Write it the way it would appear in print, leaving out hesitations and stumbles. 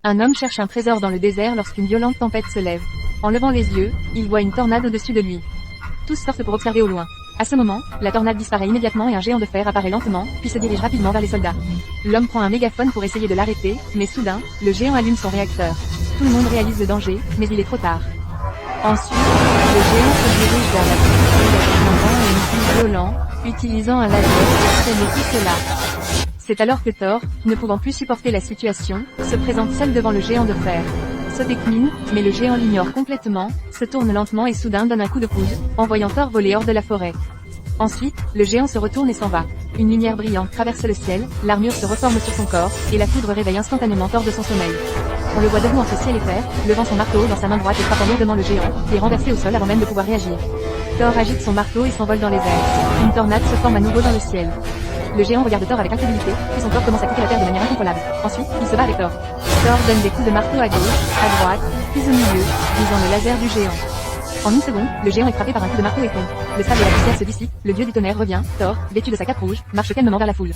Un homme cherche un trésor dans le désert lorsqu'une violente tempête se lève. En levant les yeux, il voit une tornade au-dessus de lui. Tous sortent pour observer au loin. À ce moment, la tornade disparaît immédiatement et un géant de fer apparaît lentement, puis se dirige rapidement vers les soldats. L'homme prend un mégaphone pour essayer de l'arrêter, mais soudain, le géant allume son réacteur. Tout le monde réalise le danger, mais il est trop tard. Ensuite, le géant se dirige vers la ville et une fille violent, utilisant un laser pour freiner tout cela. C'est alors que Thor, ne pouvant plus supporter la situation, se présente seul devant le géant de fer. Se décline, mais le géant l'ignore complètement, se tourne lentement et soudain donne un coup de coude, envoyant Thor voler hors de la forêt. Ensuite, le géant se retourne et s'en va. Une lumière brillante traverse le ciel, l'armure se reforme sur son corps, et la foudre réveille instantanément Thor de son sommeil. On le voit debout entre ciel et terre, levant son marteau dans sa main droite et frappant lourdement le géant, qui est renversé au sol avant même de pouvoir réagir. Thor agite son marteau et s'envole dans les airs. Une tornade se forme à nouveau dans le ciel. Le géant regarde Thor avec incrédulité, puis son corps commence à quitter la terre de manière incontrôlable. Ensuite, il se bat avec Thor. Thor donne des coups de marteau à gauche, à droite, puis au milieu, visant le laser du géant. En une seconde, le géant est frappé par un coup de marteau et tombe. Le sable et la poussière se dissipent, le dieu du tonnerre revient, Thor, vêtu de sa cape rouge, marche calmement vers la foule.